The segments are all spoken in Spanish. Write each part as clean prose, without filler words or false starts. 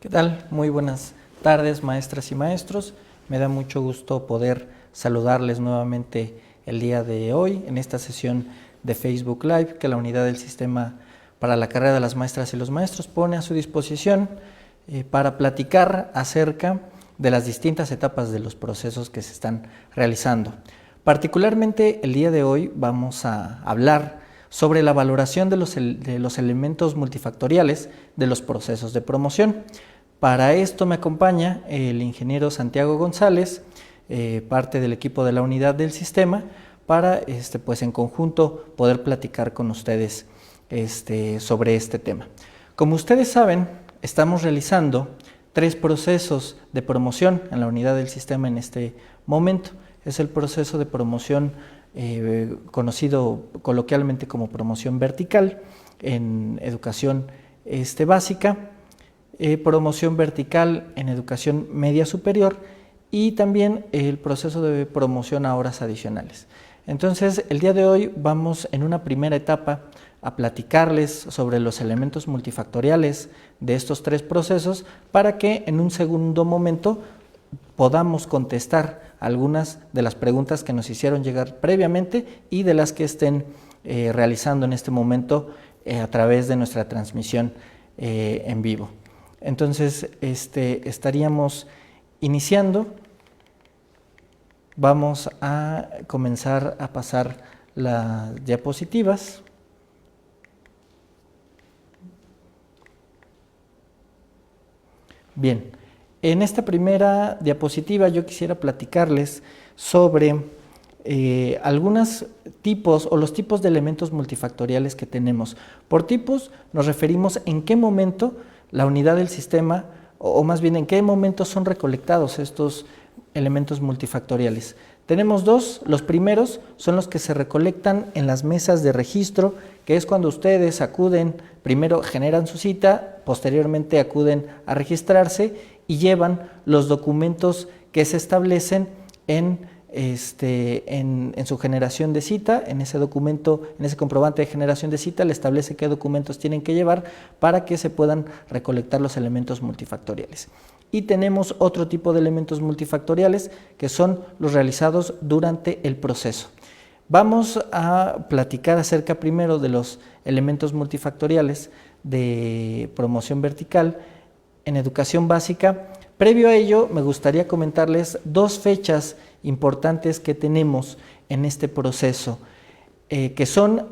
¿Qué tal? Muy buenas tardes, maestras y maestros. Me da mucho gusto poder saludarles nuevamente el día de hoy en esta sesión de Facebook Live que la Unidad del Sistema para la Carrera de las Maestras y los Maestros pone a su disposición para platicar acerca de las distintas etapas de los procesos que se están realizando. Particularmente el día de hoy vamos a hablar sobre la valoración de los elementos multifactoriales de los procesos de promoción. Para esto me acompaña el ingeniero Santiago González, parte del equipo de la Unidad del Sistema, para pues en conjunto poder platicar con ustedes sobre este tema. Como ustedes saben, estamos realizando 3 procesos de promoción en la Unidad del Sistema en este momento. Es el proceso de promoción conocido coloquialmente como promoción vertical en educación básica, promoción vertical en educación media superior y también el proceso de promoción a horas adicionales. Entonces, el día de hoy vamos en una primera etapa a platicarles sobre los elementos multifactoriales de estos 3 procesos para que en un segundo momento podamos contestar algunas de las preguntas que nos hicieron llegar previamente y de las que estén realizando en este momento a través de nuestra transmisión en vivo. Entonces, estaríamos iniciando. Vamos a comenzar a pasar las diapositivas. Bien, en esta primera diapositiva yo quisiera platicarles sobre algunos tipos o los tipos de elementos multifactoriales que tenemos. Por tipos nos referimos en qué momento la unidad del sistema, o más bien en qué momento son recolectados estos elementos multifactoriales. Tenemos 2, los primeros son los que se recolectan en las mesas de registro, que es cuando ustedes acuden, primero generan su cita, posteriormente acuden a registrarse y llevan los documentos que se establecen en su generación de cita. En ese documento, en ese comprobante de generación de cita, le establece qué documentos tienen que llevar para que se puedan recolectar los elementos multifactoriales. Y tenemos otro tipo de elementos multifactoriales que son los realizados durante el proceso. Vamos a platicar acerca primero de los elementos multifactoriales de promoción vertical en educación básica. Previo a ello, me gustaría comentarles 2 fechas importantes que tenemos en este proceso, que son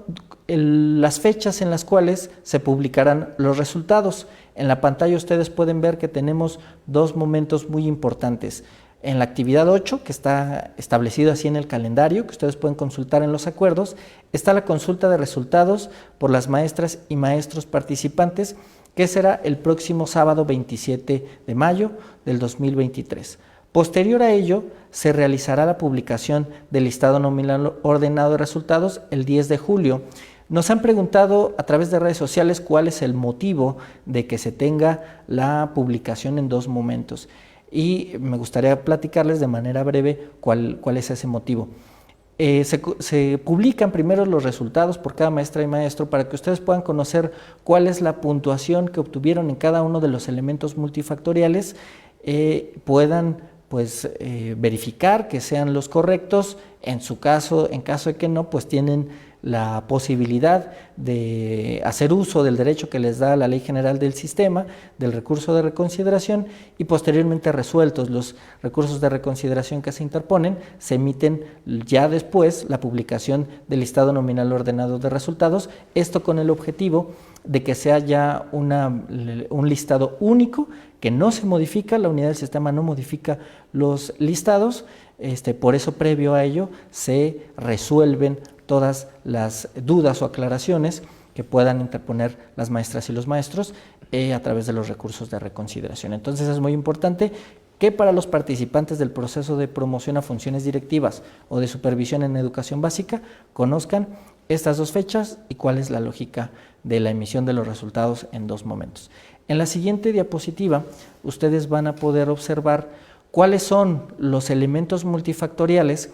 las fechas en las cuales se publicarán los resultados. En la pantalla ustedes pueden ver que tenemos 2 momentos muy importantes. En la actividad 8, que está establecido así en el calendario, que ustedes pueden consultar en los acuerdos, está la consulta de resultados por las maestras y maestros participantes, que será el próximo sábado 27 de mayo del 2023. Posterior a ello, se realizará la publicación del listado nominal ordenado de resultados el 10 de julio. Nos han preguntado a través de redes sociales cuál es el motivo de que se tenga la publicación en 2 momentos. Y me gustaría platicarles de manera breve cuál es ese motivo. Se publican primero los resultados por cada maestra y maestro para que ustedes puedan conocer cuál es la puntuación que obtuvieron en cada uno de los elementos multifactoriales, puedan verificar que sean los correctos. En caso de que no, pues tienen la posibilidad de hacer uso del derecho que les da la Ley General del Sistema, del recurso de reconsideración, y posteriormente resueltos los recursos de reconsideración que se interponen, se emiten ya después la publicación del listado nominal ordenado de resultados, esto con el objetivo de que sea ya un listado único, que no se modifica, la unidad del sistema no modifica los listados, por eso previo a ello se resuelven todas las dudas o aclaraciones que puedan interponer las maestras y los maestros a través de los recursos de reconsideración. Entonces es muy importante que para los participantes del proceso de promoción a funciones directivas o de supervisión en educación básica conozcan estas 2 fechas y cuál es la lógica de la emisión de los resultados en 2 momentos. En la siguiente diapositiva ustedes van a poder observar cuáles son los elementos multifactoriales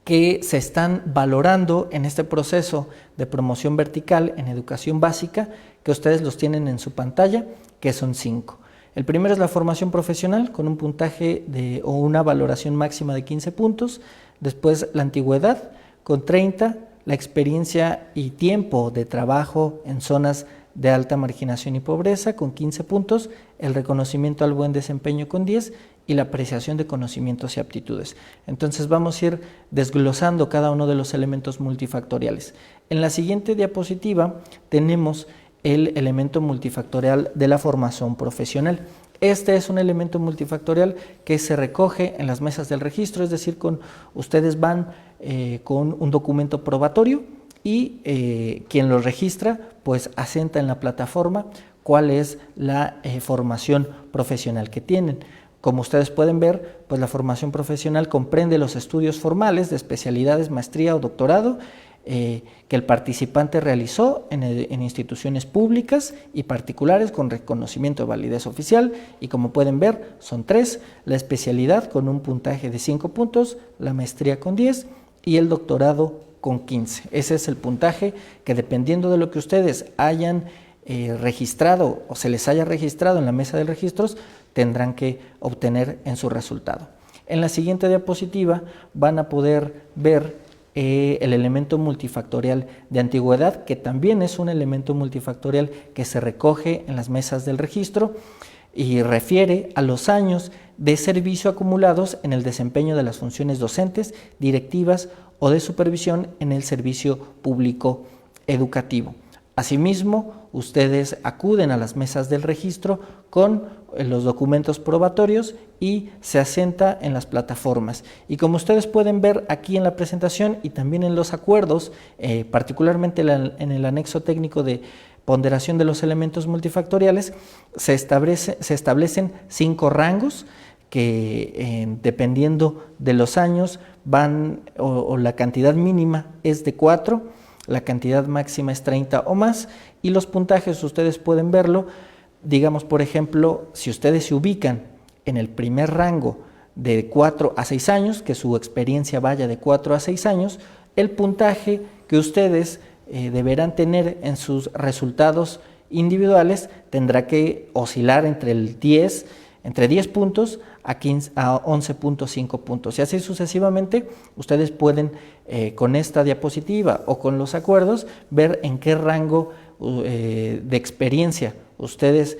que se están valorando en este proceso de promoción vertical en educación básica, que ustedes los tienen en su pantalla, que son 5. El primero es la formación profesional con un puntaje o una valoración máxima de 15 puntos, después la antigüedad con 30, la experiencia y tiempo de trabajo en zonas de alta marginación y pobreza con 15 puntos, el reconocimiento al buen desempeño con 10 y la apreciación de conocimientos y aptitudes. Entonces vamos a ir desglosando cada uno de los elementos multifactoriales. En la siguiente diapositiva tenemos el elemento multifactorial de la formación profesional. Este es un elemento multifactorial que se recoge en las mesas del registro, es decir, ustedes van con un documento probatorio y quien lo registra pues asenta en la plataforma cuál es la formación profesional que tienen. Como ustedes pueden ver, pues la formación profesional comprende los estudios formales de especialidades, maestría o doctorado que el participante realizó en instituciones públicas y particulares con reconocimiento de validez oficial, y como pueden ver son 3, la especialidad con un puntaje de 5 puntos, la maestría con 10 y el doctorado con 15. Ese es el puntaje que, dependiendo de lo que ustedes hayan registrado o se les haya registrado en la mesa de registros, tendrán que obtener en su resultado. En la siguiente diapositiva van a poder ver el elemento multifactorial de antigüedad, que también es un elemento multifactorial que se recoge en las mesas del registro y refiere a los años de servicio acumulados en el desempeño de las funciones docentes, directivas o de supervisión en el servicio público educativo. Asimismo, ustedes acuden a las mesas del registro con los documentos probatorios y se asenta en las plataformas. Y como ustedes pueden ver aquí en la presentación y también en los acuerdos, particularmente en el anexo técnico de ponderación de los elementos multifactoriales, se establecen 5 rangos que dependiendo de los años van o la cantidad mínima es de 4, la cantidad máxima es 30 o más, y los puntajes ustedes pueden verlo. Digamos, por ejemplo, si ustedes se ubican en el primer rango de 4 a 6 años, que su experiencia vaya de 4 a 6 años, el puntaje que ustedes deberán tener en sus resultados individuales tendrá que oscilar entre 10 puntos a 11.5 puntos, y así sucesivamente. Ustedes pueden con esta diapositiva o con los acuerdos ver en qué rango de experiencia ustedes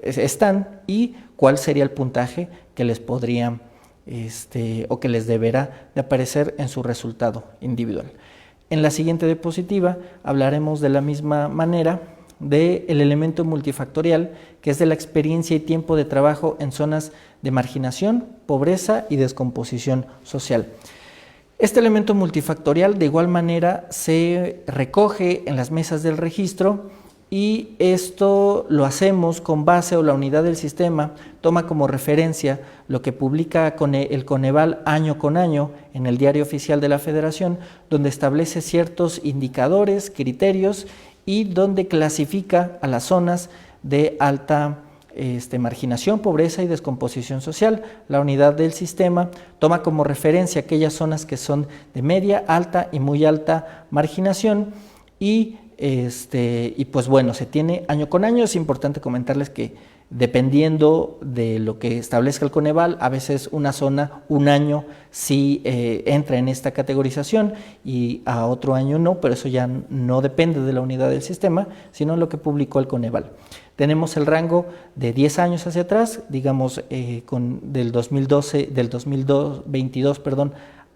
están y cuál sería el puntaje que les podría o que les deberá de aparecer en su resultado individual. En la siguiente diapositiva hablaremos de la misma manera del elemento multifactorial, que es de la experiencia y tiempo de trabajo en zonas de marginación, pobreza y descomposición social. Este elemento multifactorial de igual manera se recoge en las mesas del registro, y esto lo hacemos con base, o la unidad del sistema toma como referencia lo que publica el Coneval año con año en el Diario Oficial de la Federación, donde establece ciertos indicadores, criterios, y donde clasifica a las zonas de alta marginación, pobreza y descomposición social. La unidad del sistema toma como referencia aquellas zonas que son de media, alta y muy alta marginación, y pues bueno, se tiene año con año. Es importante comentarles que dependiendo de lo que establezca el Coneval, a veces una zona, un año sí entra en esta categorización y a otro año no, pero eso ya no depende de la unidad del sistema, sino lo que publicó el Coneval. Tenemos el rango de 10 años hacia atrás, digamos del 2022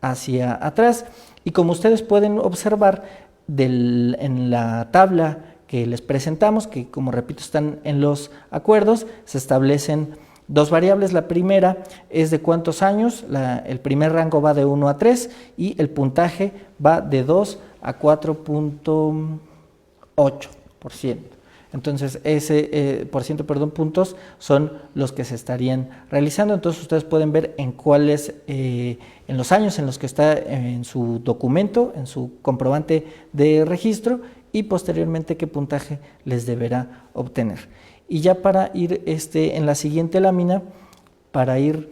hacia atrás, y como ustedes pueden observar en la tabla que les presentamos, que como repito están en los acuerdos, se establecen 2 variables. La primera es de cuántos años, el primer rango va de 1 a 3 y el puntaje va de 2 a 4.8%. Entonces ese puntos son los que se estarían realizando. Entonces ustedes pueden ver en cuáles, en los años en los que está en su documento, en su comprobante de registro, y posteriormente qué puntaje les deberá obtener. Y ya para ir en la siguiente lámina, para ir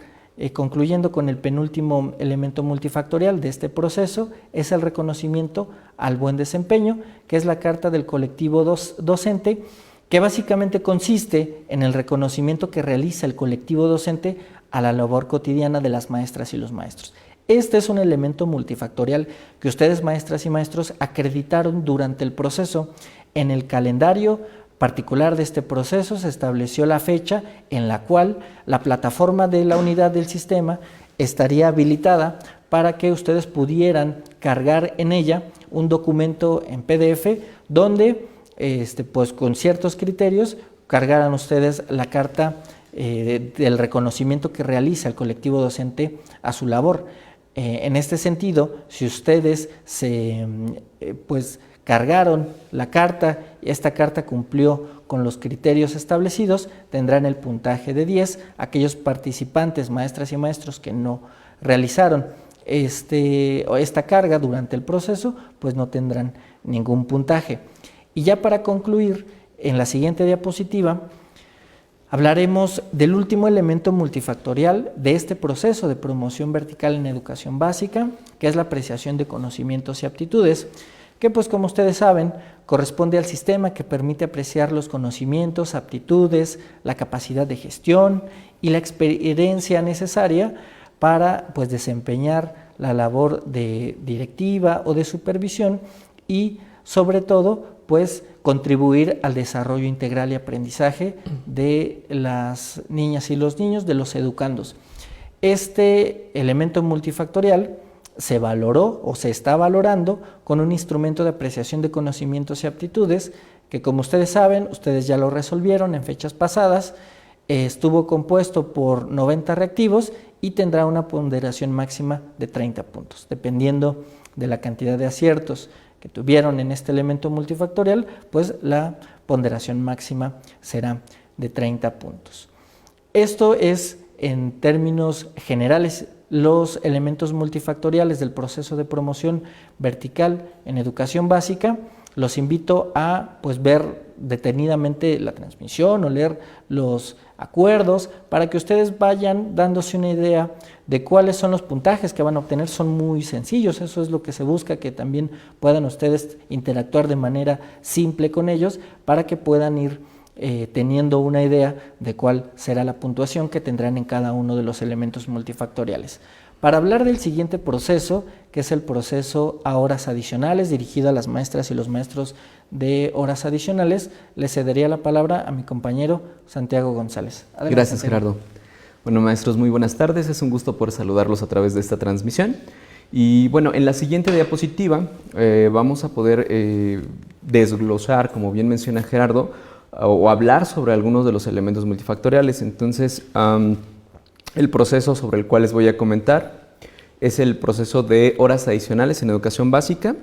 concluyendo con el penúltimo elemento multifactorial de este proceso, es el reconocimiento al buen desempeño, que es la carta del colectivo docente, que básicamente consiste en el reconocimiento que realiza el colectivo docente a la labor cotidiana de las maestras y los maestros. Este es un elemento multifactorial que ustedes, maestras y maestros, acreditaron durante el proceso. En el calendario particular de este proceso se estableció la fecha en la cual la plataforma de la unidad del sistema estaría habilitada para que ustedes pudieran cargar en ella un documento en PDF donde pues con ciertos criterios cargaran ustedes la carta del reconocimiento que realiza el colectivo docente a su labor. En este sentido, si ustedes pues cargaron la carta y esta carta cumplió con los criterios establecidos, tendrán el puntaje de 10. Aquellos participantes, maestras y maestros que no realizaron esta carga durante el proceso, pues no tendrán ningún puntaje. Y ya para concluir, en la siguiente diapositiva, hablaremos del último elemento multifactorial de este proceso de promoción vertical en educación básica, que es la apreciación de conocimientos y aptitudes, que pues como ustedes saben, corresponde al sistema que permite apreciar los conocimientos, aptitudes, la capacidad de gestión y la experiencia necesaria para pues desempeñar la labor de directiva o de supervisión y sobre todo pues contribuir al desarrollo integral y aprendizaje de las niñas y los niños, de los educandos. Este elemento multifactorial se valoró o se está valorando con un instrumento de apreciación de conocimientos y aptitudes que, como ustedes saben, ustedes ya lo resolvieron en fechas pasadas, estuvo compuesto por 90 reactivos y tendrá una ponderación máxima de 30 puntos, dependiendo de la cantidad de aciertos que tuvieron en este elemento multifactorial, pues la ponderación máxima será de 30 puntos. Esto es, en términos generales, los elementos multifactoriales del proceso de promoción vertical en educación básica. Los invito a pues ver detenidamente la transmisión o leer los acuerdos para que ustedes vayan dándose una idea de cuáles son los puntajes que van a obtener. Son muy sencillos, eso es lo que se busca, que también puedan ustedes interactuar de manera simple con ellos para que puedan ir teniendo una idea de cuál será la puntuación que tendrán en cada uno de los elementos multifactoriales. Para hablar del siguiente proceso, que es el proceso a horas adicionales, dirigido a las maestras y los maestros de horas adicionales, le cedería la palabra a mi compañero Santiago González. Adelante. Gracias, Gerardo. Bueno, maestros, muy buenas tardes. Es un gusto poder saludarlos a través de esta transmisión. Y bueno, en la siguiente diapositiva vamos a poder desglosar, como bien menciona Gerardo, o hablar sobre algunos de los elementos multifactoriales. Entonces, el proceso sobre el cual les voy a comentar es el proceso de horas adicionales en educación básica,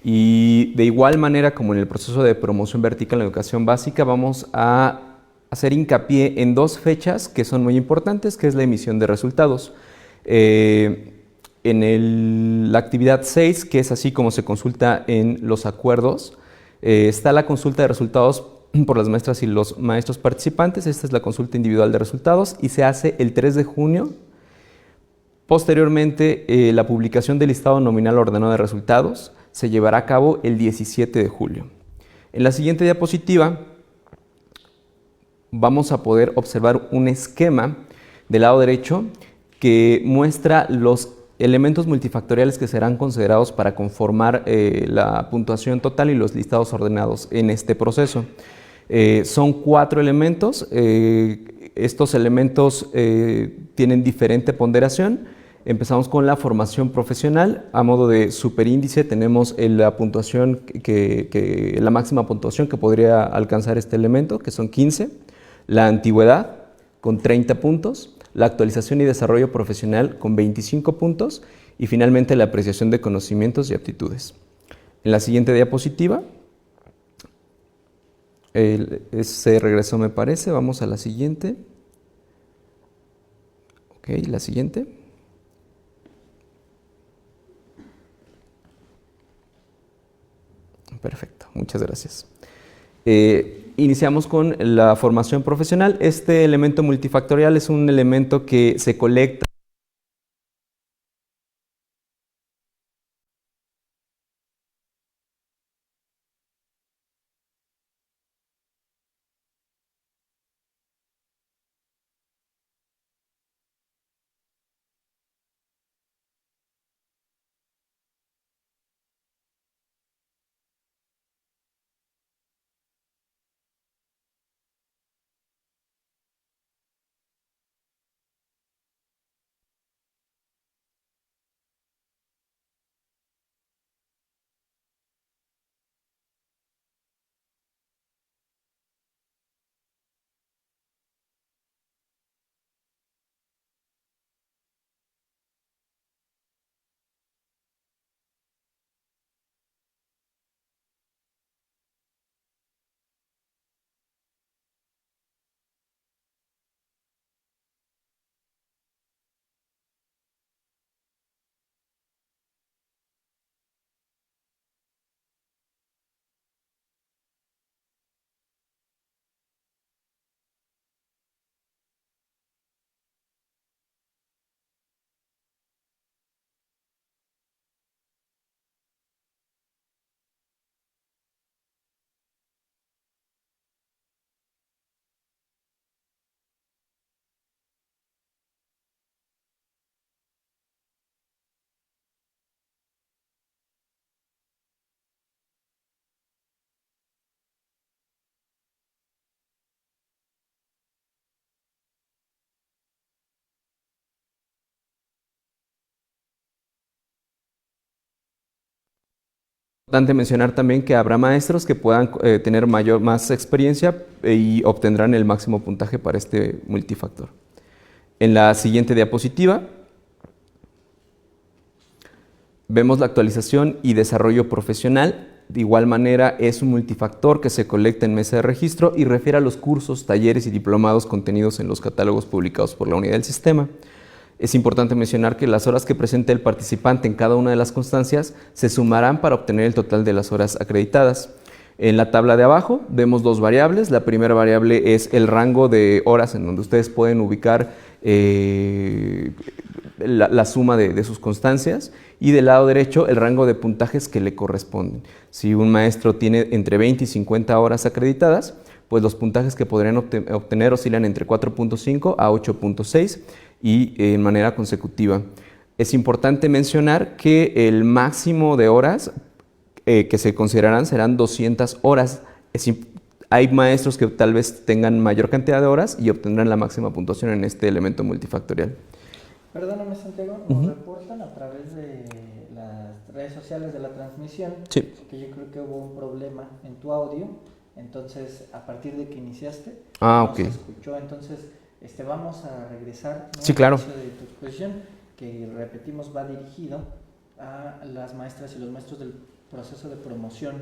y de igual manera como en el proceso de promoción vertical en educación básica vamos a hacer hincapié en dos fechas que son muy importantes, que es la emisión de resultados. En la actividad 6, que es así como se consulta en los acuerdos, está la consulta de resultados por las maestras y los maestros participantes. Esta es la consulta individual de resultados y se hace el 3 de junio. Posteriormente, la publicación del listado nominal ordenado de resultados se llevará a cabo el 17 de julio. En la siguiente diapositiva vamos a poder observar un esquema del lado derecho que muestra los elementos multifactoriales que serán considerados para conformar la puntuación total y los listados ordenados en este proceso. Son 4 elementos. Estos elementos tienen diferente ponderación. Empezamos con la formación profesional. A modo de superíndice tenemos la puntuación la máxima puntuación que podría alcanzar este elemento, que son 15. La antigüedad con 30 puntos. La actualización y desarrollo profesional con 25 puntos. Y finalmente la apreciación de conocimientos y aptitudes. En la siguiente diapositiva, se regresó me parece, vamos a la siguiente. Ok, la siguiente. Perfecto, muchas gracias. Iniciamos con la formación profesional. Este elemento multifactorial es un elemento que se colecta Importante mencionar también que habrá maestros que puedan tener más experiencia y obtendrán el máximo puntaje para este multifactor. En la siguiente diapositiva vemos la actualización y desarrollo profesional. De igual manera es un multifactor que se colecta en mesa de registro y refiere a los cursos, talleres y diplomados contenidos en los catálogos publicados por la unidad del sistema. Es importante mencionar que las horas que presente el participante en cada una de las constancias se sumarán para obtener el total de las horas acreditadas. En la tabla de abajo vemos dos variables. La primera variable es el rango de horas en donde ustedes pueden ubicar la suma de sus constancias, y del lado derecho el rango de puntajes que le corresponden. Si un maestro tiene entre 20 y 50 horas acreditadas, pues los puntajes que podrían obtener oscilan entre 4.5 a 8.6 y en manera consecutiva. Es importante mencionar que el máximo de horas que se considerarán serán 200 horas. Hay maestros que tal vez tengan mayor cantidad de horas y obtendrán la máxima puntuación en este elemento multifactorial. Perdóname, Santiago, nos reportan a través de las redes sociales de la transmisión, sí, que yo creo que hubo un problema en tu audio. Entonces, a partir de que iniciaste, ok, se escuchó. Entonces, vamos a regresar, ¿no?, sí, claro, al inicio de tu exposición, que repetimos va dirigido a las maestras y los maestros del proceso de promoción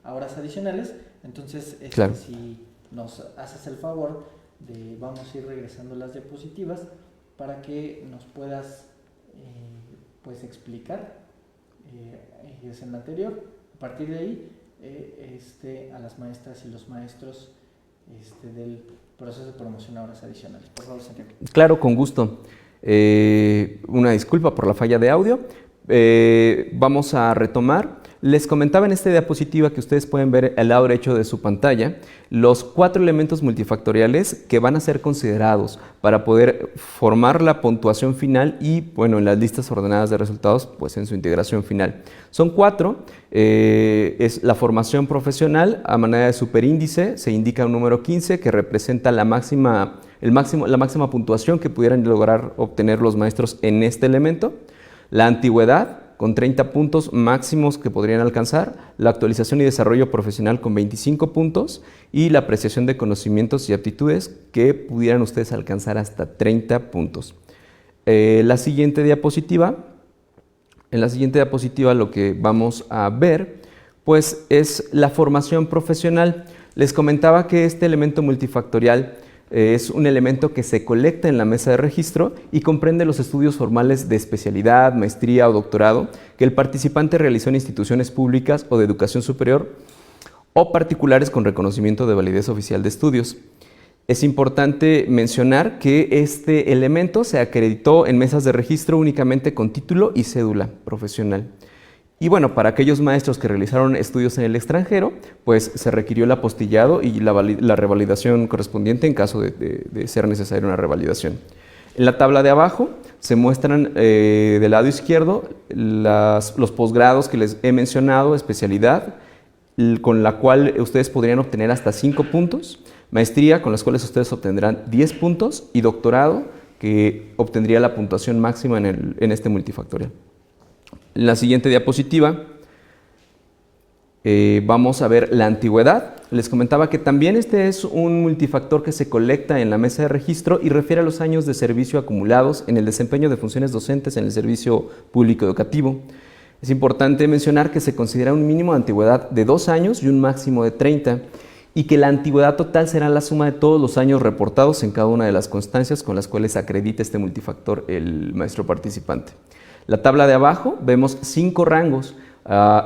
a horas adicionales. Entonces, claro, si nos haces el favor de, vamos a ir regresando las diapositivas para que nos puedas pues explicar es en la anterior. A partir de ahí, a las maestras y los maestros del proceso de promoción a horas adicionales. Por favor, Santiago. Claro, con gusto. Una disculpa por la falla de audio. Vamos a retomar. Les comentaba en esta diapositiva que ustedes pueden ver al lado derecho de su pantalla los 4 elementos multifactoriales que van a ser considerados para poder formar la puntuación final y, bueno, en las listas ordenadas de resultados, pues en su integración final. Son 4. Es la formación profesional. A manera de superíndice se indica un número 15 que representa la máxima puntuación que pudieran lograr obtener los maestros en este elemento. La antigüedad, con 30 puntos máximos que podrían alcanzar, la actualización y desarrollo profesional con 25 puntos y la apreciación de conocimientos y aptitudes que pudieran ustedes alcanzar hasta 30 puntos. En la siguiente diapositiva lo que vamos a ver pues es la formación profesional. Les comentaba que este elemento multifactorial es un elemento que se colecta en la mesa de registro y comprende los estudios formales de especialidad, maestría o doctorado que el participante realizó en instituciones públicas o de educación superior o particulares con reconocimiento de validez oficial de estudios. Es importante mencionar que este elemento se acreditó en mesas de registro únicamente con título y cédula profesional. Y bueno, para aquellos maestros que realizaron estudios en el extranjero, pues se requirió el apostillado y la revalidación correspondiente en caso de ser necesaria una revalidación. En la tabla de abajo se muestran del lado izquierdo los posgrados que les he mencionado, especialidad, con la cual ustedes podrían obtener hasta 5 puntos, maestría, con las cuales ustedes obtendrán 10 puntos, y doctorado, que obtendría la puntuación máxima en este multifactorial. En la siguiente diapositiva vamos a ver la antigüedad. Les comentaba que también este es un multifactor que se colecta en la mesa de registro y refiere a los años de servicio acumulados en el desempeño de funciones docentes en el servicio público educativo. Es importante mencionar que se considera un mínimo de antigüedad de 2 años y un máximo de 30, y que la antigüedad total será la suma de todos los años reportados en cada una de las constancias con las cuales acredita este multifactor el maestro participante. La tabla de abajo vemos 5 rangos.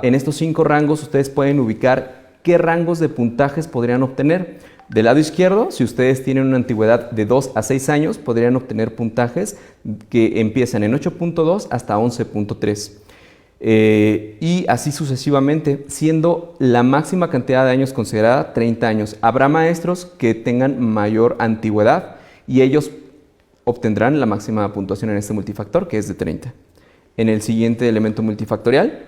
En estos 5 rangos ustedes pueden ubicar qué rangos de puntajes podrían obtener. Del lado izquierdo, si ustedes tienen una antigüedad de 2 a 6 años, podrían obtener puntajes que empiezan en 8.2 hasta 11.3. Y así sucesivamente, siendo la máxima cantidad de años considerada 30 años. Habrá maestros que tengan mayor antigüedad y ellos obtendrán la máxima puntuación en este multifactor, que es de 30. En el siguiente elemento multifactorial,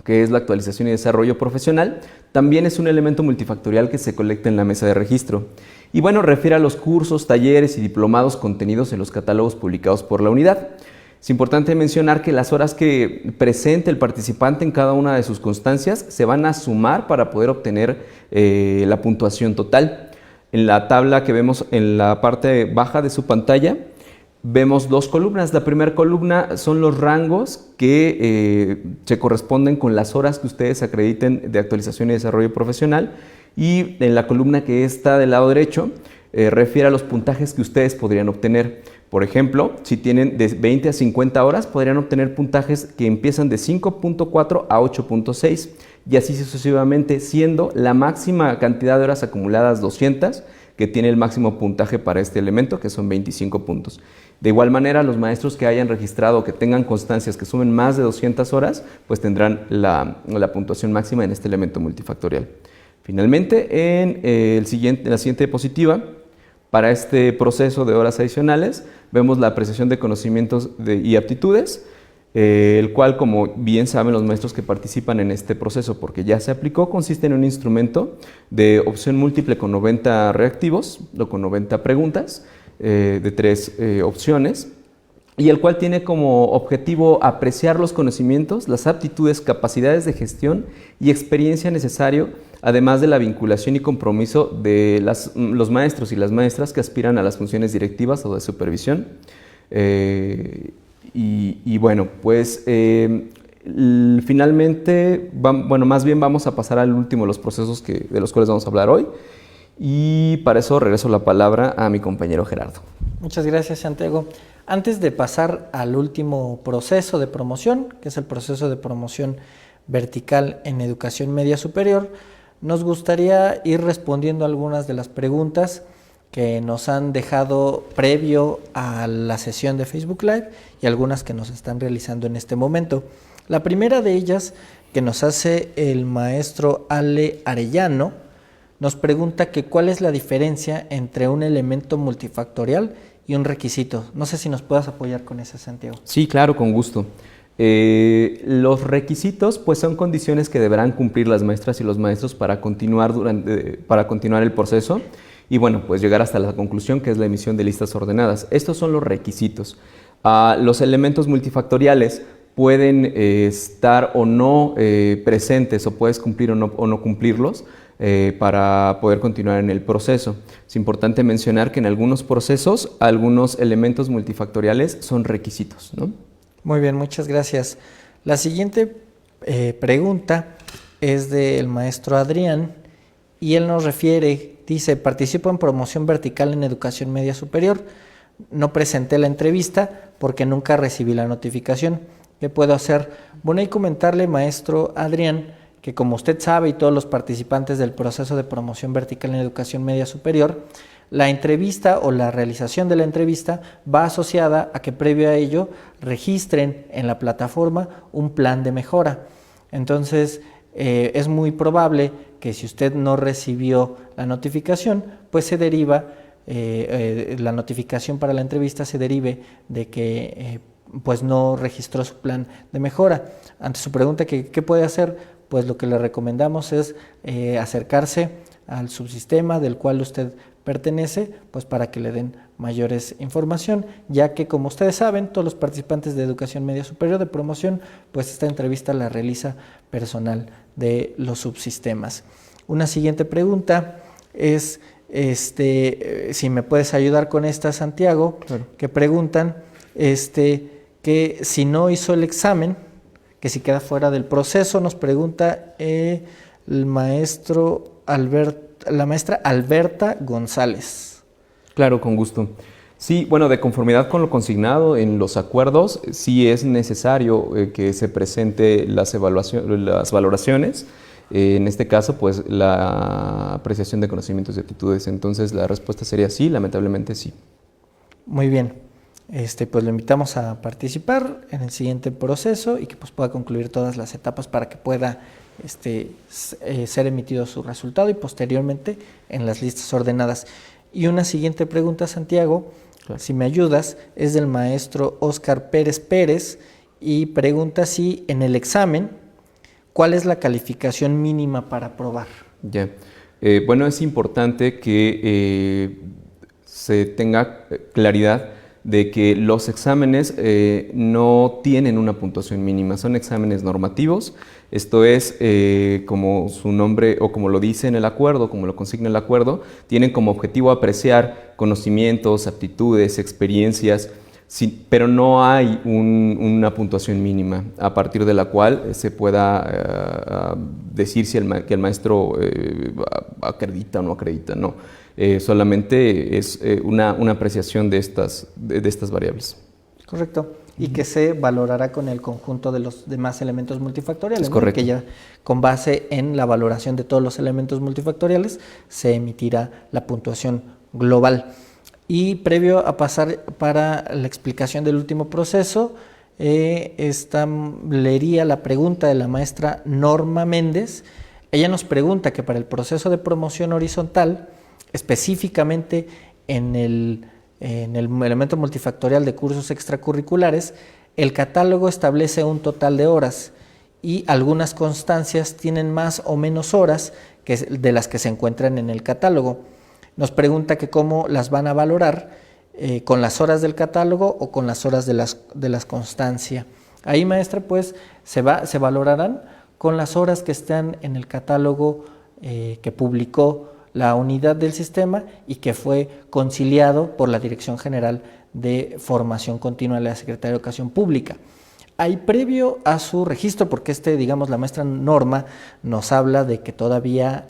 que es la actualización y desarrollo profesional, también es un elemento multifactorial que se colecta en la mesa de registro. Y bueno, refiere a los cursos, talleres y diplomados contenidos en los catálogos publicados por la unidad. Es importante mencionar que las horas que presente el participante en cada una de sus constancias se van a sumar para poder obtener la puntuación total. En la tabla que vemos en la parte baja de su pantalla, vemos dos columnas. La primera columna son los rangos que se corresponden con las horas que ustedes acrediten de actualización y desarrollo profesional. Y en la columna que está del lado derecho, refiere a los puntajes que ustedes podrían obtener. Por ejemplo, si tienen de 20 a 50 horas, podrían obtener puntajes que empiezan de 5.4 a 8.6 y así sucesivamente, siendo la máxima cantidad de horas acumuladas 200, que tiene el máximo puntaje para este elemento, que son 25 puntos. De igual manera, los maestros que hayan registrado o que tengan constancias que sumen más de 200 horas, pues tendrán la puntuación máxima en este elemento multifactorial. Finalmente, en la siguiente diapositiva, para este proceso de horas adicionales, vemos la apreciación de conocimientos y aptitudes, el cual, como bien saben los maestros que participan en este proceso, porque ya se aplicó, consiste en un instrumento de opción múltiple con 90 reactivos o con 90 preguntas de 3 opciones, y el cual tiene como objetivo apreciar los conocimientos, las aptitudes, capacidades de gestión y experiencia necesario, además de la vinculación y compromiso de los maestros y las maestras que aspiran a las funciones directivas o de supervisión. Bueno, pues finalmente, más bien vamos a pasar al último de los procesos de los cuales vamos a hablar hoy. Y para eso regreso la palabra a mi compañero Gerardo. Muchas gracias, Santiago. Antes de pasar al último proceso de promoción, que es el proceso de promoción vertical en educación media superior, nos gustaría ir respondiendo algunas de las preguntas que nos han dejado previo a la sesión de Facebook Live y algunas que nos están realizando en este momento. La primera de ellas, que nos hace el maestro Ale Arellano, nos pregunta que cuál es la diferencia entre un elemento multifactorial y un requisito. No sé si nos puedas apoyar con eso, Santiago. Sí, claro, con gusto. Los requisitos pues son condiciones que deberán cumplir las maestras y los maestros para continuar el proceso y bueno, pues llegar hasta la conclusión, que es la emisión de listas ordenadas. Estos son los requisitos. Los elementos multifactoriales pueden estar o no presentes, o puedes cumplir o no cumplirlos para poder continuar en el proceso. Es importante mencionar que en algunos procesos algunos elementos multifactoriales son requisitos, ¿no? Muy bien, muchas gracias. La siguiente pregunta es del maestro Adrián y él nos dice, participo en promoción vertical en educación media superior, no presenté la entrevista porque nunca recibí la notificación. ¿Qué puedo hacer? Bueno, y comentarle, maestro Adrián, que como usted sabe y todos los participantes del proceso de promoción vertical en educación media superior, la entrevista o la realización de la entrevista va asociada a que previo a ello registren en la plataforma un plan de mejora. Entonces, es muy probable que si usted no recibió la notificación, pues se deriva, la notificación para la entrevista se derive de que pues no registró su plan de mejora. Ante su pregunta, ¿qué puede hacer? Pues lo que le recomendamos es acercarse al subsistema del cual usted pertenece, pues para que le den mayores información, ya que como ustedes saben, todos los participantes de educación media superior de promoción, pues esta entrevista la realiza personal de los subsistemas. Una siguiente pregunta es, si me puedes ayudar con esta, Santiago, claro. Que preguntan que si no hizo el examen, que si queda fuera del proceso, nos pregunta la maestra Alberta González. Claro, con gusto. Sí, bueno, de conformidad con lo consignado en los acuerdos, sí es necesario que se presente las valoraciones, en este caso, pues la apreciación de conocimientos y actitudes. Entonces, la respuesta sería sí, lamentablemente sí. Muy bien. Pues lo invitamos a participar en el siguiente proceso y que pues pueda concluir todas las etapas para que pueda ser emitido su resultado y posteriormente en las listas ordenadas. Y una siguiente pregunta, Santiago, claro, si me ayudas, es del maestro Óscar Pérez Pérez y pregunta si en el examen, ¿cuál es la calificación mínima para aprobar? Ya. Bueno, es importante que se tenga claridad de que los exámenes no tienen una puntuación mínima, son exámenes normativos. Esto es, como su nombre o como lo dice en el acuerdo, como lo consigna el acuerdo, tienen como objetivo apreciar conocimientos, aptitudes, experiencias, sí, pero no hay una puntuación mínima a partir de la cual se pueda decir si que el maestro acredita o no acredita. No, solamente es una apreciación de estas variables. Correcto. Y que se valorará con el conjunto de los demás elementos multifactoriales. Es correcto. Que ya con base en la valoración de todos los elementos multifactoriales se emitirá la puntuación global. Y previo a pasar para la explicación del último proceso, leería la pregunta de la maestra Norma Méndez. Ella nos pregunta que para el proceso de promoción horizontal, específicamente en el elemento multifactorial de cursos extracurriculares, el catálogo establece un total de horas y algunas constancias tienen más o menos horas de las que se encuentran en el catálogo. Nos pregunta que cómo las van a valorar, con las horas del catálogo o con las horas de las constancias. Ahí, maestra, pues se valorarán con las horas que están en el catálogo que publicó la unidad del sistema y que fue conciliado por la Dirección General de Formación Continua de la Secretaría de Educación Pública. Ahí, previo a su registro, porque digamos, la maestra Norma nos habla de que todavía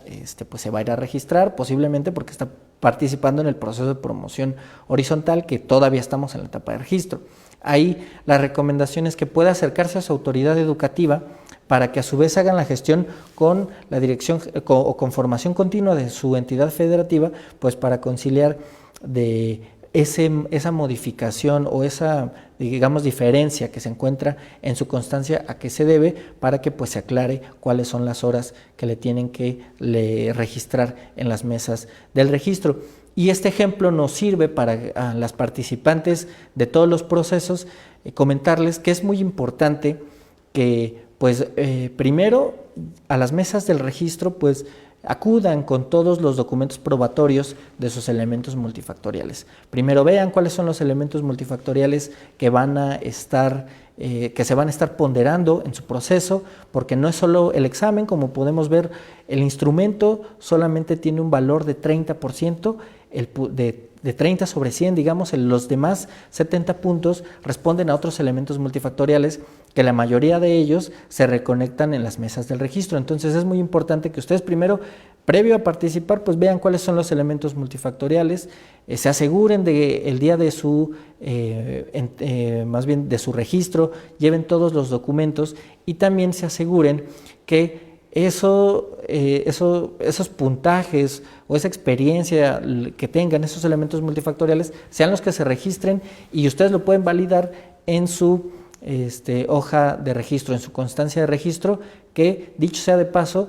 pues se va a ir a registrar, posiblemente porque está participando en el proceso de promoción horizontal, que todavía estamos en la etapa de registro. Ahí la recomendación es que pueda acercarse a su autoridad educativa para que a su vez hagan la gestión con la dirección o con formación continua de su entidad federativa, pues para conciliar de esa modificación o esa, digamos, diferencia que se encuentra en su constancia a qué se debe, para que pues se aclare cuáles son las horas que le tienen que registrar en las mesas del registro. Y este ejemplo nos sirve para las participantes de todos los procesos comentarles que es muy importante que pues primero a las mesas del registro pues acudan con todos los documentos probatorios de sus elementos multifactoriales. Primero vean cuáles son los elementos multifactoriales que se van a estar ponderando en su proceso, porque no es solo el examen, como podemos ver, el instrumento solamente tiene un valor de 30%, de 30 sobre 100, digamos, los demás 70 puntos responden a otros elementos multifactoriales que la mayoría de ellos se reconectan en las mesas del registro. Entonces es muy importante que ustedes primero, previo a participar, pues vean cuáles son los elementos multifactoriales, se aseguren de el día de más bien de su registro, lleven todos los documentos y también se aseguren que esos puntajes o esa experiencia que tengan esos elementos multifactoriales sean los que se registren y ustedes lo pueden validar en su hoja de registro, en su constancia de registro, que dicho sea de paso,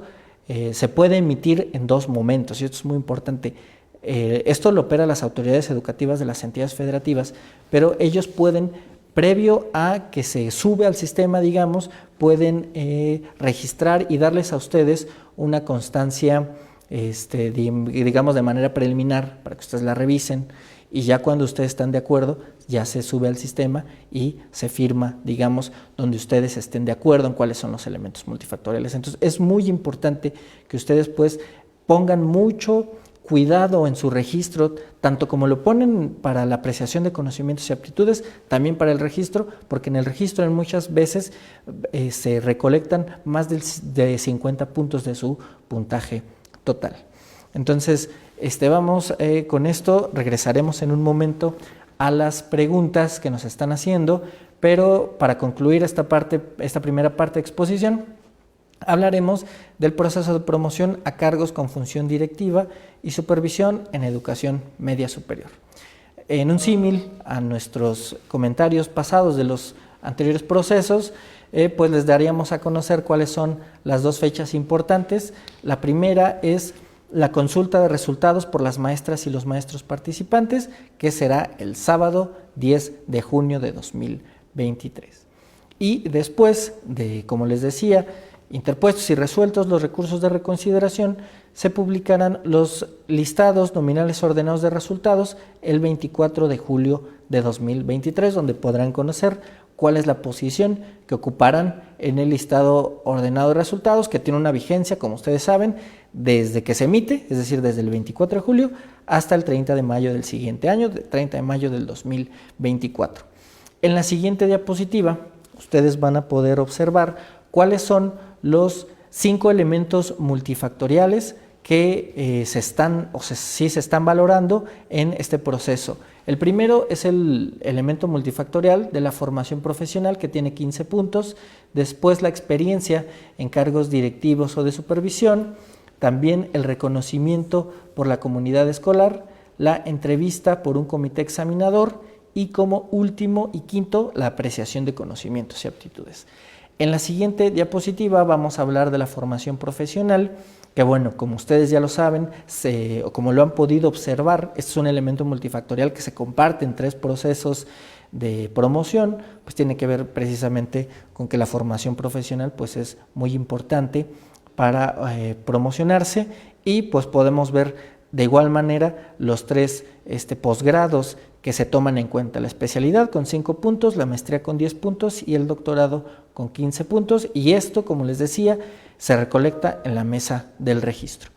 se puede emitir en 2 momentos, y esto es muy importante. Esto lo opera las autoridades educativas de las entidades federativas, pero ellos pueden, previo a que se sube al sistema, digamos, pueden registrar y darles a ustedes una constancia, digamos, de manera preliminar para que ustedes la revisen, y ya cuando ustedes están de acuerdo, ya se sube al sistema y se firma, digamos, donde ustedes estén de acuerdo en cuáles son los elementos multifactoriales. Entonces es muy importante que ustedes pues pongan mucho cuidado en su registro, tanto como lo ponen para la apreciación de conocimientos y aptitudes, también para el registro, porque en el registro en muchas veces se recolectan más de 50 puntos de su puntaje total. Entonces, con esto regresaremos en un momento a las preguntas que nos están haciendo, pero para concluir esta primera parte de exposición, hablaremos del proceso de promoción a cargos con función directiva y supervisión en educación media superior. En un símil a nuestros comentarios pasados de los anteriores procesos, pues les daríamos a conocer cuáles son las 2 fechas importantes. La primera es la consulta de resultados por las maestras y los maestros participantes, que será el sábado 10 de junio de 2023. Y después de, como les decía, interpuestos y resueltos los recursos de reconsideración, se publicarán los listados nominales ordenados de resultados el 24 de julio de 2023, donde podrán conocer cuál es la posición que ocuparán en el listado ordenado de resultados, que tiene una vigencia, como ustedes saben, desde que se emite, es decir, desde el 24 de julio hasta el 30 de mayo del siguiente año, 30 de mayo del 2024. En la siguiente diapositiva, ustedes van a poder observar cuáles son los 5 elementos multifactoriales que se están valorando en este proceso. El primero es el elemento multifactorial de la formación profesional, que tiene 15 puntos. Después, la experiencia en cargos directivos o de supervisión. También el reconocimiento por la comunidad escolar, la entrevista por un comité examinador y, como último y quinto, la apreciación de conocimientos y aptitudes. En la siguiente diapositiva vamos a hablar de la formación profesional, que bueno, como ustedes ya lo saben, o como lo han podido observar, este es un elemento multifactorial que se comparte en 3 procesos de promoción, pues tiene que ver precisamente con que la formación profesional pues es muy importante para promocionarse, y pues podemos ver de igual manera los 3 posgrados que se toman en cuenta: la especialidad con 5 puntos, la maestría con 10 puntos y el doctorado con 15 puntos, y esto, como les decía, se recolecta en la mesa del registro.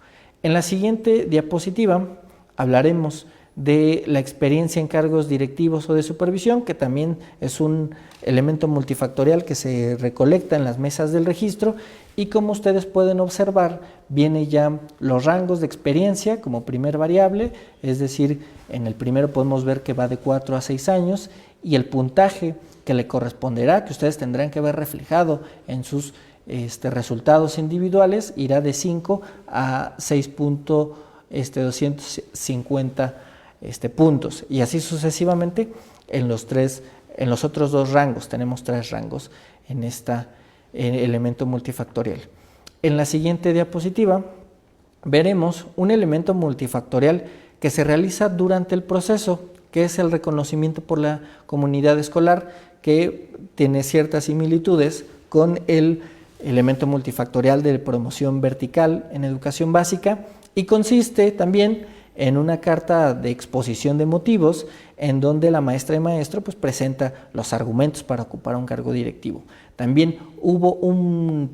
En la siguiente diapositiva hablaremos de la experiencia en cargos directivos o de supervisión, que también es un elemento multifactorial que se recolecta en las mesas del registro, y como ustedes pueden observar, viene ya los rangos de experiencia como primer variable, es decir, en el primero podemos ver que va de 4 a 6 años, y el puntaje que le corresponderá, que ustedes tendrán que ver reflejado en sus resultados individuales, irá de 5 a 6.250 puntos, y así sucesivamente en los otros 2 rangos. Tenemos 3 rangos en este elemento multifactorial. En la siguiente diapositiva veremos un elemento multifactorial que se realiza durante el proceso, que es el reconocimiento por la comunidad escolar, que tiene ciertas similitudes con el elemento multifactorial de promoción vertical en educación básica, y consiste también en una carta de exposición de motivos en donde la maestra y maestro pues presenta los argumentos para ocupar un cargo directivo. También hubo un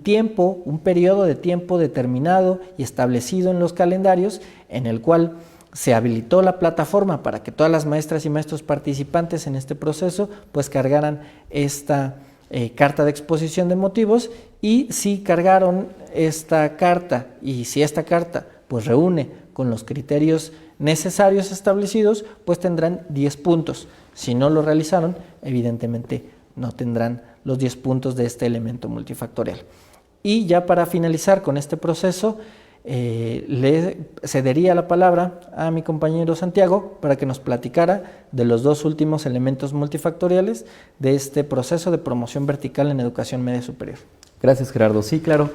periodo de tiempo determinado y establecido en los calendarios, en el cual se habilitó la plataforma para que todas las maestras y maestros participantes en este proceso pues cargaran esta carta de exposición de motivos, y si cargaron esta carta y si esta carta pues reúne con los criterios necesarios establecidos, pues tendrán 10 puntos. Si no lo realizaron, evidentemente no tendrán los 10 puntos de este elemento multifactorial. Y ya para finalizar con este proceso, le cedería la palabra a mi compañero Santiago para que nos platicara de los 2 últimos elementos multifactoriales de este proceso de promoción vertical en educación media superior. Gracias, Gerardo. Sí, claro.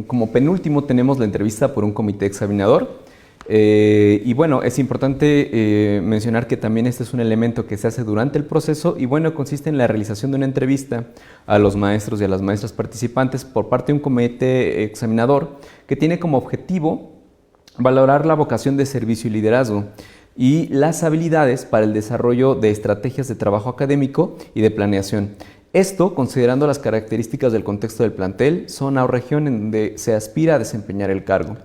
Como penúltimo tenemos la entrevista por un comité examinador. Y bueno, es importante mencionar que también este es un elemento que se hace durante el proceso, y bueno, consiste en la realización de una entrevista a los maestros y a las maestras participantes por parte de un comité examinador que tiene como objetivo valorar la vocación de servicio y liderazgo y las habilidades para el desarrollo de estrategias de trabajo académico y de planeación. Esto considerando las características del contexto del plantel, zona o región en donde se aspira a desempeñar el cargo.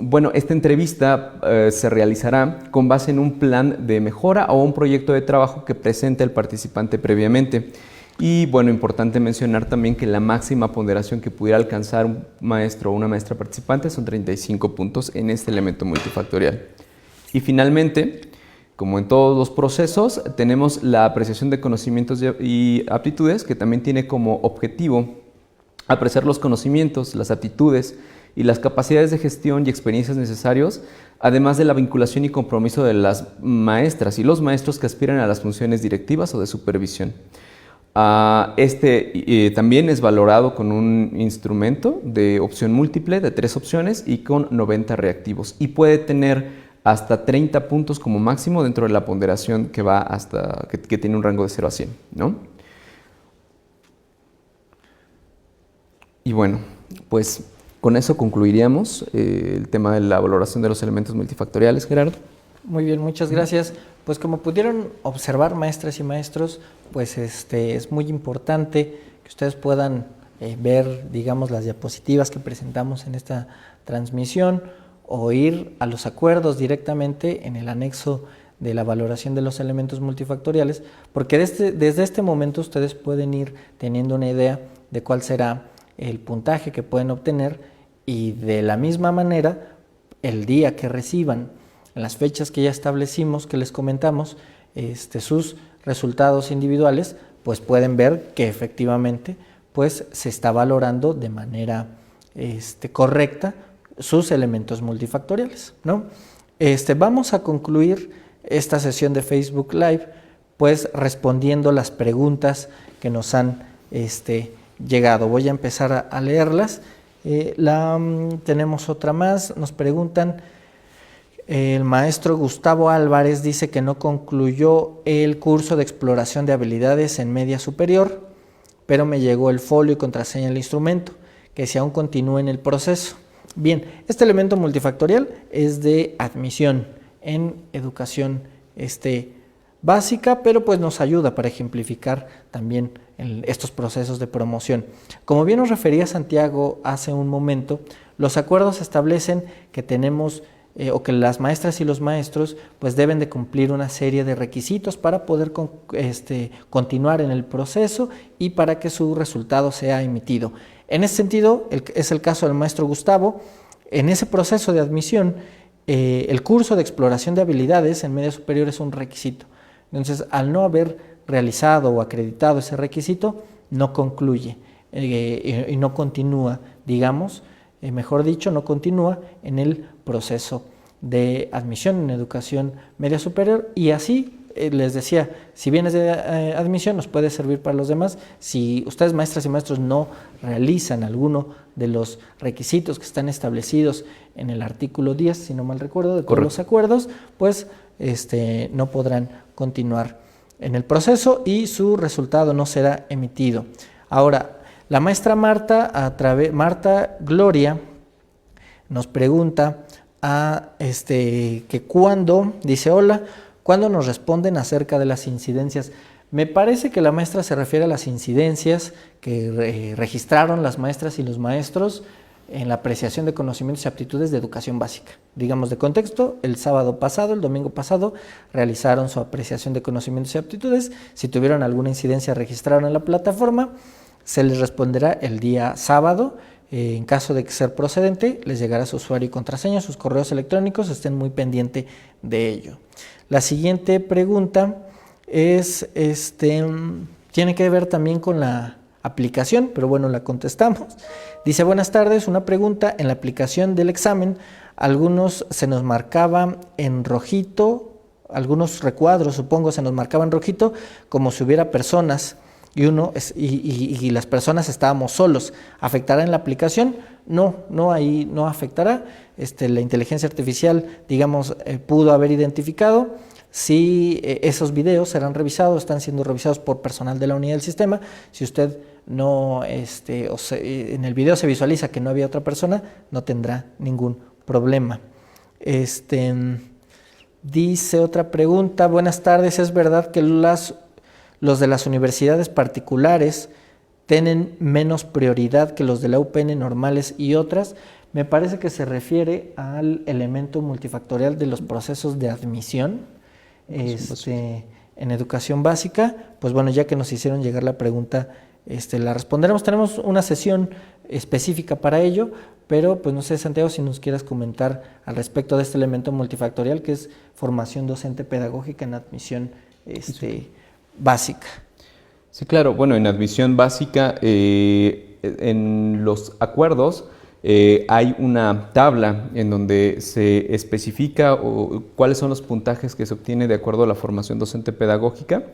Bueno, esta entrevista se realizará con base en un plan de mejora o un proyecto de trabajo que presente el participante previamente. Y bueno, importante mencionar también que la máxima ponderación que pudiera alcanzar un maestro o una maestra participante son 35 puntos en este elemento multifactorial. Y finalmente, como en todos los procesos, tenemos la apreciación de conocimientos y aptitudes, que también tiene como objetivo apreciar los conocimientos, las aptitudes y las capacidades de gestión y experiencias necesarios, además de la vinculación y compromiso de las maestras y los maestros que aspiran a las funciones directivas o de supervisión. También es valorado con un instrumento de opción múltiple de 3 opciones y con 90 reactivos, y puede tener hasta 30 puntos como máximo dentro de la ponderación que va hasta que tiene un rango de 0 a 100, ¿no? Y bueno, pues con eso concluiríamos el tema de la valoración de los elementos multifactoriales, Gerardo. Muy bien, muchas gracias. Pues como pudieron observar, maestras y maestros, pues es muy importante que ustedes puedan ver, digamos, las diapositivas que presentamos en esta transmisión o ir a los acuerdos directamente en el anexo de la valoración de los elementos multifactoriales, porque desde este momento ustedes pueden ir teniendo una idea de cuál será el puntaje que pueden obtener y de la misma manera, el día que reciban, en las fechas que ya establecimos, que les comentamos, sus resultados individuales, pues pueden ver que efectivamente pues se está valorando de manera correcta sus elementos multifactoriales, ¿no? Vamos a concluir esta sesión de Facebook Live pues respondiendo las preguntas que nos han llegado. Voy a empezar a leerlas. Tenemos otra más. Nos preguntan, el maestro Gustavo Álvarez dice que no concluyó el curso de exploración de habilidades en media superior, pero me llegó el folio y contraseña del instrumento, que si aún continúa en el proceso. Bien, este elemento multifactorial es de admisión en educación básica, pero pues nos ayuda para ejemplificar también estos procesos de promoción. Como bien nos refería Santiago hace un momento, los acuerdos establecen que tenemos o que las maestras y los maestros pues deben de cumplir una serie de requisitos para poder continuar en el proceso y para que su resultado sea emitido. En ese sentido, es el caso del maestro Gustavo. En ese proceso de admisión, el curso de exploración de habilidades en media superior es un requisito. Entonces, al no haber realizado o acreditado ese requisito, no concluye y no continúa, digamos, mejor dicho, no continúa en el proceso de admisión en educación media superior. Y así, les decía, si bien es de admisión, nos puede servir para los demás. Si ustedes, maestras y maestros, no realizan alguno de los requisitos que están establecidos en el artículo 10, si no mal recuerdo, de todos los acuerdos, pues no podrán continuar en el proceso y su resultado no será emitido. Ahora, la maestra Marta Gloria nos pregunta que cuándo, dice hola, ¿cuándo nos responden acerca de las incidencias? Me parece que la maestra se refiere a las incidencias que registraron las maestras y los maestros en la apreciación de conocimientos y aptitudes de educación básica. Digamos de contexto, el domingo pasado, realizaron su apreciación de conocimientos y aptitudes. Si tuvieron alguna incidencia registrada en la plataforma, se les responderá el día sábado. En caso de ser procedente, les llegará su usuario y contraseña, sus correos electrónicos, estén muy pendientes de ello. La siguiente pregunta tiene que ver también con la aplicación, pero bueno, la contestamos. Dice, buenas tardes, una pregunta, en la aplicación del examen, algunos se nos marcaban en rojito, algunos recuadros, supongo, se nos marcaban en rojito, como si hubiera personas, y las personas estábamos solos. ¿Afectará en la aplicación? No, ahí no afectará. La inteligencia artificial, digamos, pudo haber identificado si esos videos serán revisados, están siendo revisados por personal de la unidad del sistema. Si usted no, en el video se visualiza que no había otra persona, no tendrá ningún problema. Dice otra pregunta, buenas tardes, ¿es verdad que los de las universidades particulares tienen menos prioridad que los de la UPN normales y otras? Me parece que se refiere al elemento multifactorial de los procesos de admisión en educación básica. Pues bueno, ya que nos hicieron llegar la pregunta, la responderemos. Tenemos una sesión específica para ello, pero pues no sé, Santiago, si nos quieras comentar al respecto de este elemento multifactorial que es formación docente pedagógica en admisión básica. Sí, claro. Bueno, en admisión básica, en los acuerdos hay una tabla en donde se especifica cuáles son los puntajes que se obtienen de acuerdo a la formación docente pedagógica.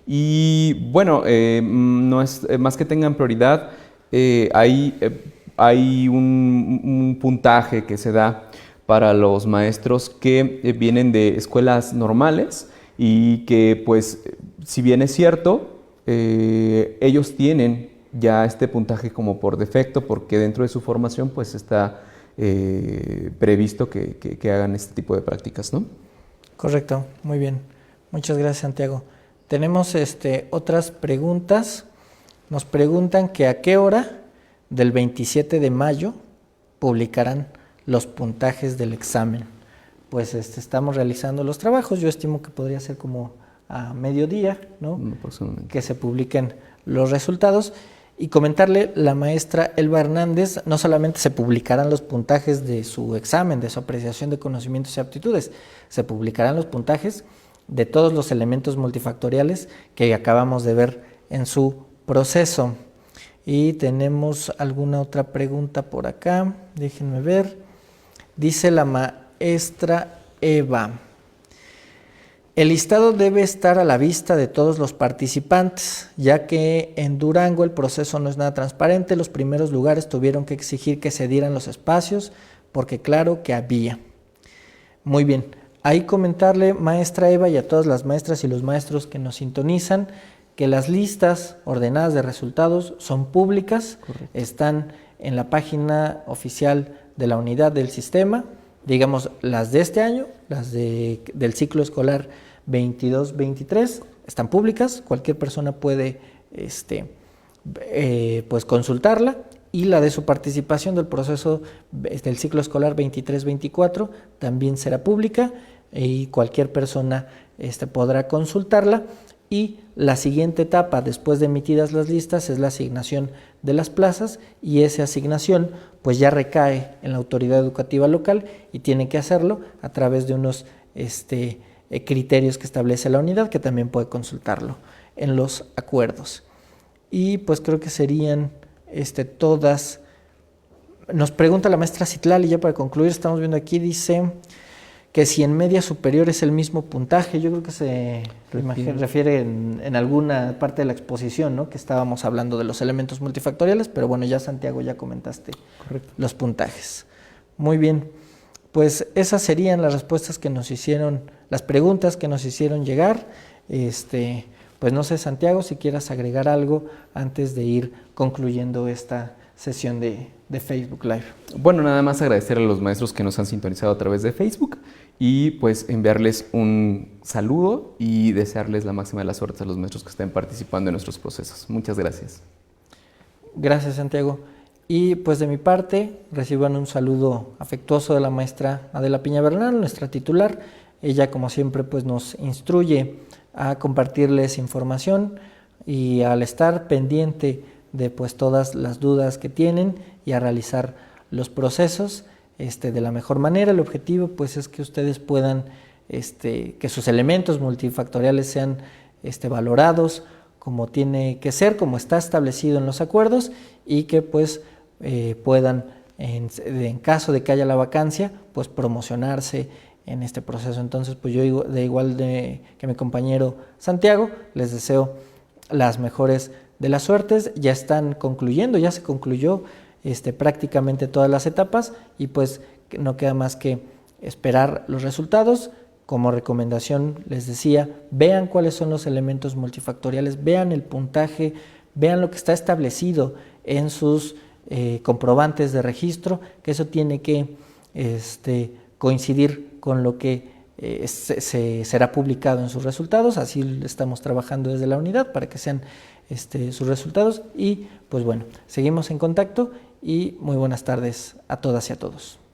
Y bueno, no es más que tengan prioridad, hay un puntaje que se da para los maestros que vienen de escuelas normales y que, pues, si bien es cierto, ellos tienen ya este puntaje como por defecto, porque dentro de su formación pues está previsto que hagan este tipo de prácticas, ¿no? Correcto, muy bien. Muchas gracias, Santiago. Tenemos otras preguntas. Nos preguntan que a qué hora del 27 de mayo publicarán los puntajes del examen. Pues estamos realizando los trabajos. Yo estimo que podría ser como a mediodía, ¿no? Que se publiquen los resultados. Y comentarle, la maestra Elba Hernández, no solamente se publicarán los puntajes de su examen, de su apreciación de conocimientos y aptitudes, se publicarán los puntajes de todos los elementos multifactoriales que acabamos de ver en su proceso. Y tenemos alguna otra pregunta por acá, déjenme ver. Dice la maestra Eva: el listado debe estar a la vista de todos los participantes, ya que en Durango el proceso no es nada transparente. Los primeros lugares tuvieron que exigir que se dieran los espacios, porque claro que había. Muy bien, ahí comentarle, maestra Eva, y a todas las maestras y los maestros que nos sintonizan, que las listas ordenadas de resultados son públicas. Correcto. Están en la página oficial de la unidad del sistema, digamos las de este año, las del ciclo escolar 22-23, están públicas, cualquier persona puede pues consultarla, y la de su participación del proceso del ciclo escolar 23-24 también será pública y cualquier persona podrá consultarla. Y la siguiente etapa, después de emitidas las listas, es la asignación de las plazas, y esa asignación pues ya recae en la autoridad educativa local y tiene que hacerlo a través de unos criterios que establece la unidad, que también puede consultarlo en los acuerdos. Y pues creo que serían todas. Nos pregunta la maestra Citlali, ya para concluir, estamos viendo aquí, dice que si en media superior es el mismo puntaje. Yo creo que se refiere en alguna parte de la exposición, ¿no? Que estábamos hablando de los elementos multifactoriales, pero bueno, ya Santiago, ya comentaste. Correcto. Los puntajes. Muy bien, pues esas serían las respuestas que nos hicieron, las preguntas que nos hicieron llegar. Pues no sé, Santiago, si quieras agregar algo antes de ir concluyendo esta sesión de Facebook Live. Bueno, nada más agradecer a los maestros que nos han sintonizado a través de Facebook y pues enviarles un saludo y desearles la máxima de las suertes a los maestros que estén participando en nuestros procesos. Muchas gracias. Gracias, Santiago. Y pues de mi parte, reciban un saludo afectuoso de la maestra Adela Piña Bernal, nuestra titular. Ella, como siempre, pues nos instruye a compartirles información y al estar pendiente de pues todas las dudas que tienen y a realizar los procesos de la mejor manera. El objetivo pues es que ustedes puedan, que sus elementos multifactoriales sean valorados como tiene que ser, como está establecido en los acuerdos, y que pues puedan, en caso de que haya la vacancia, pues promocionarse en este proceso. Entonces pues yo igual que mi compañero Santiago, les deseo las mejores de las suertes. Ya están concluyendo, ya se concluyó prácticamente todas las etapas, y pues no queda más que esperar los resultados. Como recomendación les decía, vean cuáles son los elementos multifactoriales, vean el puntaje, vean lo que está establecido en sus comprobantes de registro, que eso tiene que coincidir con lo que será publicado en sus resultados. Así estamos trabajando desde la unidad para que sean sus resultados. Y pues bueno, seguimos en contacto y muy buenas tardes a todas y a todos.